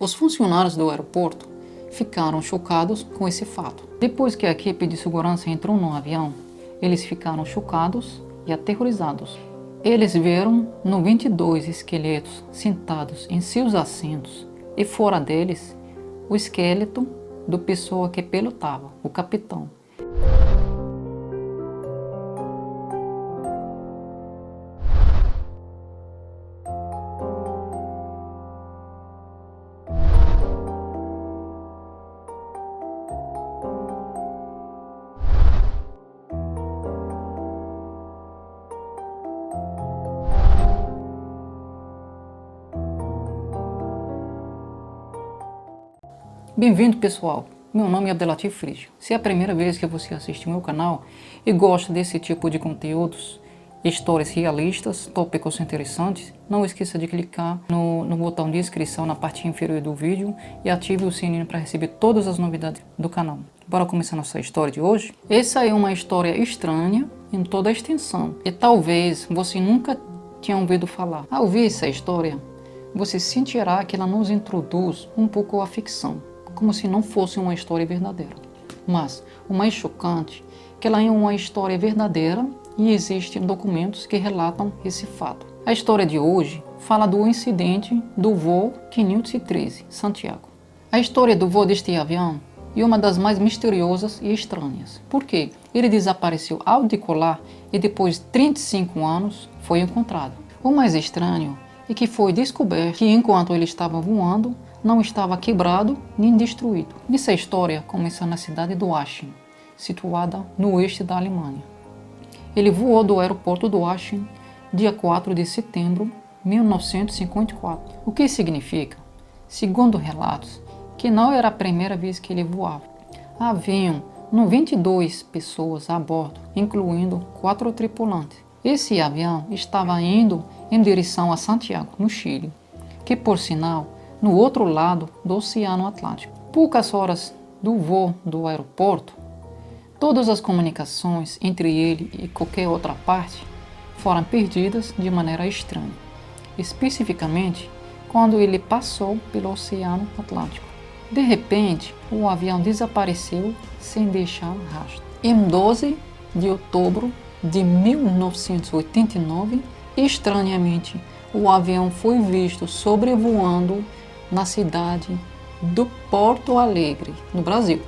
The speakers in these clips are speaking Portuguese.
Os funcionários do aeroporto ficaram chocados com esse fato. Depois que a equipe de segurança entrou no avião, eles ficaram chocados e aterrorizados. Eles viram 92 esqueletos sentados em seus assentos e fora deles o esqueleto do pessoa que pilotava, o capitão. Bem-vindo, pessoal! Meu nome é Abdelatif Frigio. Se é a primeira vez que você assiste ao meu canal e gosta desse tipo de conteúdos, histórias realistas, tópicos interessantes, não esqueça de clicar no botão de inscrição na parte inferior do vídeo e ative o sininho para receber todas as novidades do canal. Bora começar nossa história de hoje? Essa é uma história estranha em toda a extensão e talvez você nunca tenha ouvido falar. Ao ouvir essa história, você sentirá que ela nos introduz um pouco à ficção, como se não fosse uma história verdadeira. Mas o mais chocante é que ela é uma história verdadeira e existem documentos que relatam esse fato. A história de hoje fala do incidente do voo 513, Santiago. A história do voo deste avião é uma das mais misteriosas e estranhas. Por quê? Ele desapareceu ao decolar e depois de 35 anos foi encontrado. O mais estranho é que foi descoberto que enquanto ele estava voando, não estava quebrado nem destruído. Essa história começa na cidade de Aachen, situada no oeste da Alemanha. Ele voou do aeroporto de Aachen dia 4 de setembro de 1954, o que significa, segundo relatos, que não era a primeira vez que ele voava. Haviam 92 pessoas a bordo, incluindo 4 tripulantes. Esse avião estava indo em direção a Santiago, no Chile, que por sinal no outro lado do Oceano Atlântico. Poucas horas do voo do aeroporto, todas as comunicações entre ele e qualquer outra parte foram perdidas de maneira estranha, especificamente quando ele passou pelo Oceano Atlântico. De repente, o avião desapareceu sem deixar rastro. Em 12 de outubro de 1989, estranhamente, o avião foi visto sobrevoando na cidade do Porto Alegre, no Brasil.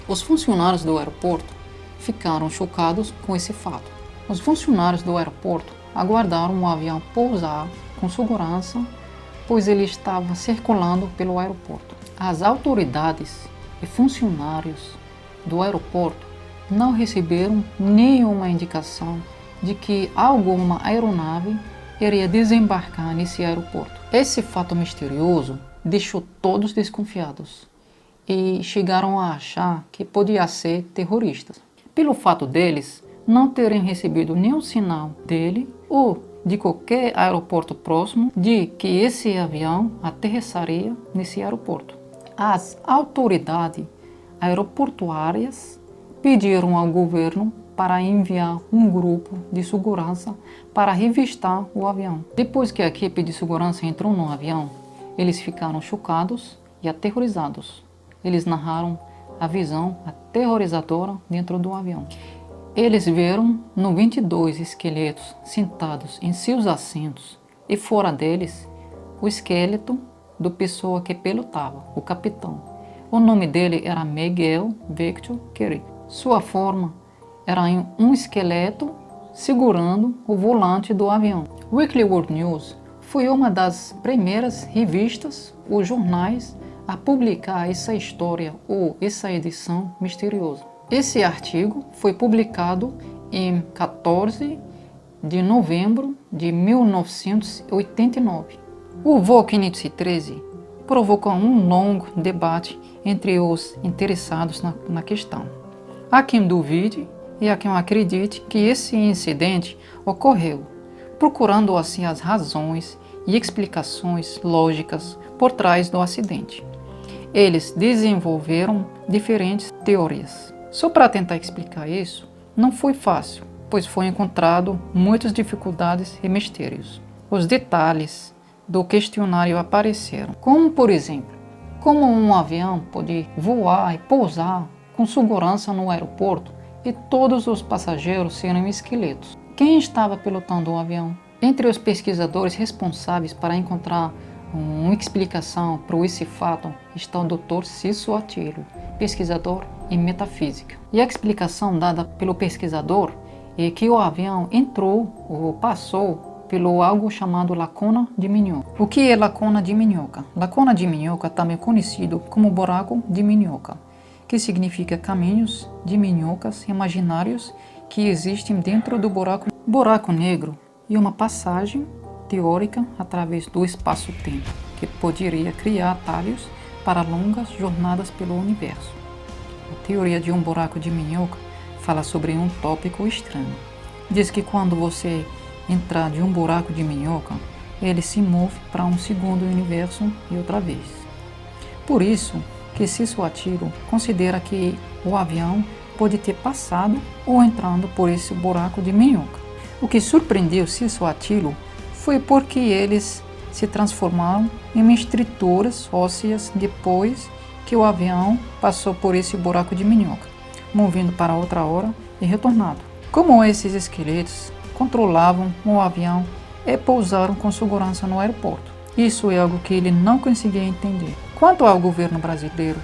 Os funcionários do aeroporto ficaram chocados com esse fato. Os funcionários do aeroporto aguardaram o avião pousar com segurança, pois ele estava circulando pelo aeroporto. As autoridades e funcionários do aeroporto não receberam nenhuma indicação de que alguma aeronave iria desembarcar nesse aeroporto. Esse fato misterioso deixou todos desconfiados e chegaram a achar que podia ser terroristas, pelo fato deles não terem recebido nenhum sinal dele ou de qualquer aeroporto próximo de que esse avião aterrissaria nesse aeroporto. As autoridades aeroportuárias pediram ao governo para enviar um grupo de segurança para revistar o avião. Depois que a equipe de segurança entrou no avião, eles ficaram chocados e aterrorizados. Eles narraram a visão aterrorizadora dentro do avião. Eles viram 92 esqueletos sentados em seus assentos e fora deles o esqueleto do pessoa que pilotava, o capitão. O nome dele era Miguel Victor Query. Sua forma era um esqueleto segurando o volante do avião. Weekly World News foi uma das primeiras revistas ou jornais a publicar essa história ou essa edição misteriosa. Esse artigo foi publicado em 14 de novembro de 1989. O voo 513 provocou um longo debate entre os interessados na questão. Há quem duvide e há quem acredite que esse incidente ocorreu, procurando assim as razões e explicações lógicas por trás do acidente. Eles desenvolveram diferentes teorias. Só para tentar explicar isso, não foi fácil, pois foi encontrado muitas dificuldades e mistérios. Os detalhes do questionário apareceram, como por exemplo, Como um avião pode voar e pousar com segurança no aeroporto e todos os passageiros serem esqueletos? Quem estava pilotando o avião? Entre os pesquisadores responsáveis para encontrar uma explicação para esse fato está o Dr. Cício Attilio, pesquisador em metafísica. E a explicação dada pelo pesquisador é que o avião entrou ou passou pelo algo chamado lacuna de minhoca. O que é lacuna de minhoca? Lacuna de minhoca, também conhecido como buraco de minhoca, que significa caminhos de minhocas imaginários que existem dentro do buraco negro e uma passagem teórica através do espaço-tempo, que poderia criar atalhos para longas jornadas pelo universo. A teoria de um buraco de minhoca fala sobre um tópico estranho. Diz que quando você entrar de um buraco de minhoca, ele se move para um segundo universo e outra vez. Por isso que Cício Attilio considera que o avião pode ter passado ou entrando por esse buraco de minhoca. O que surpreendeu Cício Attilio foi porque eles se transformaram em estruturas ósseas depois que o avião passou por esse buraco de minhoca, movendo para outra hora e retornado. Como esses esqueletos controlavam o avião e pousaram com segurança no aeroporto. Isso é algo que ele não conseguia entender. Quanto ao governo brasileiro,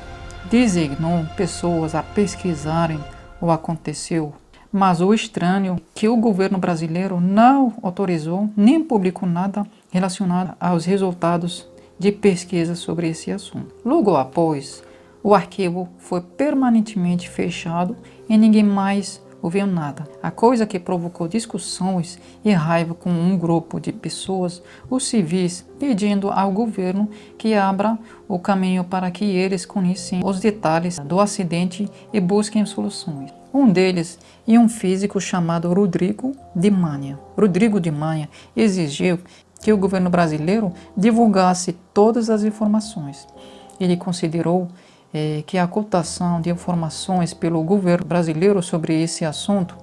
designou pessoas a pesquisarem o que aconteceu, mas o estranho é que o governo brasileiro não autorizou nem publicou nada relacionado aos resultados de pesquisa sobre esse assunto. Logo após, o arquivo foi permanentemente fechado e ninguém mais ouviu nada. A coisa que provocou discussões e raiva com um grupo de pessoas, os civis, pedindo ao governo que abra o caminho para que eles conhecem os detalhes do acidente e busquem soluções. Um deles é um físico chamado Rodrigo de Manha. Rodrigo de Manha exigiu que o governo brasileiro divulgasse todas as informações. Ele considerou que a ocultação de informações pelo governo brasileiro sobre esse assunto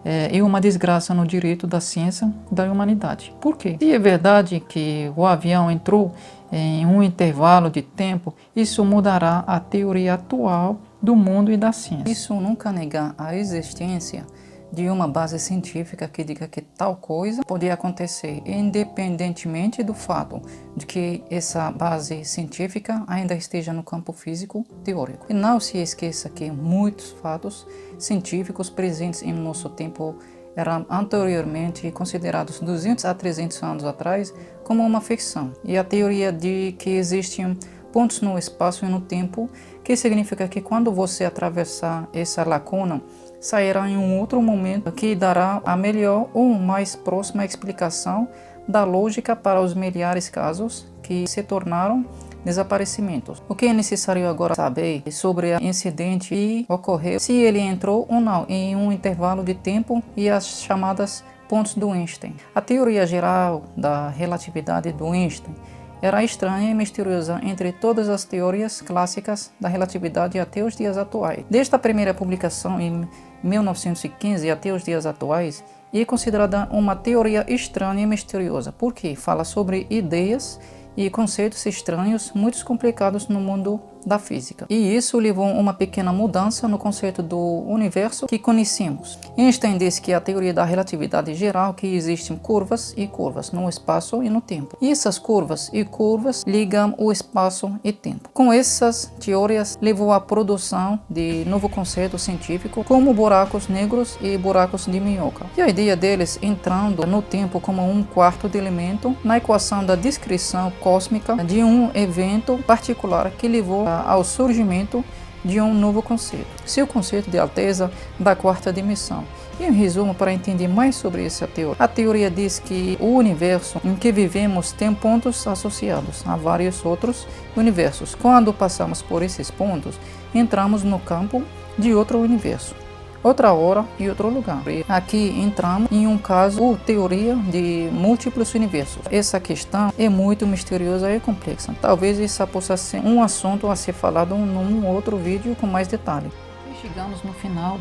é uma desgraça no direito da ciência da humanidade. Por quê? Se é verdade que o avião entrou em um intervalo de tempo, isso mudará a teoria atual do mundo e da ciência. Isso nunca nega a existência de uma base científica que diga que tal coisa pode acontecer, independentemente do fato de que essa base científica ainda esteja no campo físico teórico. E não se esqueça que muitos fatos científicos presentes em nosso tempo eram anteriormente considerados 200 a 300 anos atrás como uma ficção. E a teoria de que existem pontos no espaço e no tempo, que significa que quando você atravessar essa lacuna, sairá em um outro momento que dará a melhor ou mais próxima explicação da lógica para os milhares de casos que se tornaram desaparecimentos. O que é necessário agora saber sobre o incidente que ocorreu, se ele entrou ou não em um intervalo de tempo e as chamadas pontos do Einstein. A teoria geral da relatividade do Einstein era estranha e misteriosa entre todas as teorias clássicas da relatividade até os dias atuais. Desde a primeira publicação em 1915 até os dias atuais, é considerada uma teoria estranha e misteriosa, porque fala sobre ideias e conceitos estranhos, muito complicados no mundo da física. E isso levou a uma pequena mudança no conceito do universo que conhecemos. Einstein disse que a teoria da relatividade geral que existem curvas e curvas no espaço e no tempo. E essas curvas e curvas ligam o espaço e tempo. Com essas teorias levou à produção de novo conceito científico como buracos negros e buracos de minhoca. E a ideia deles entrando no tempo como um quarto de elemento na equação da descrição cósmica de um evento particular que levou ao surgimento de um novo conceito, seu conceito de alteza da quarta dimensão. E em resumo, para entender mais sobre essa teoria, a teoria diz que o universo em que vivemos tem pontos associados a vários outros universos. Quando passamos por esses pontos, entramos no campo de outro universo, outra hora e outro lugar. Aqui entramos em um caso ou teoria de múltiplos universos. Essa questão é muito misteriosa e complexa. Talvez isso possa ser um assunto a ser falado num outro vídeo com mais detalhe. E chegamos no final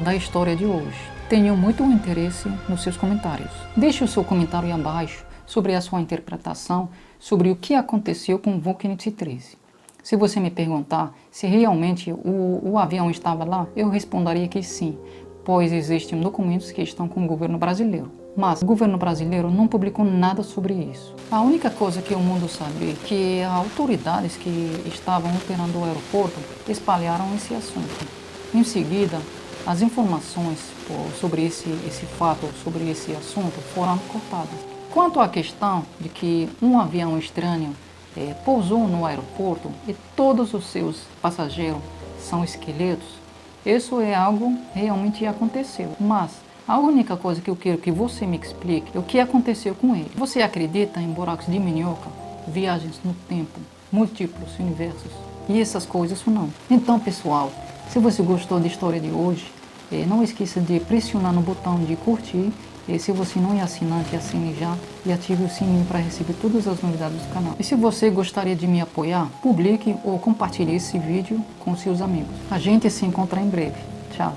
da história de hoje. Tenho muito interesse nos seus comentários. Deixe o seu comentário aí abaixo sobre a sua interpretação sobre o que aconteceu com o Vulcan 13. Se você me perguntar se realmente o avião estava lá, eu responderia que sim, pois existem documentos que estão com o governo brasileiro. Mas o governo brasileiro não publicou nada sobre isso. A única coisa que o mundo sabe é que as autoridades que estavam operando o aeroporto espalharam esse assunto. Em seguida, as informações sobre esse fato, sobre esse assunto, foram cortadas. Quanto à questão de que um avião estranho pousou no aeroporto e todos os seus passageiros são esqueletos, isso é algo que realmente aconteceu. Mas a única coisa que eu quero que você me explique é o que aconteceu com ele. Você acredita em buracos de minhoca, viagens no tempo, múltiplos universos e essas coisas ou não? Então, pessoal, se você gostou da história de hoje, não esqueça de pressionar no botão de curtir. E se você não é assinante, assine já e ative o sininho para receber todas as novidades do canal. E se você gostaria de me apoiar, publique ou compartilhe esse vídeo com seus amigos. A gente se encontra em breve. Tchau!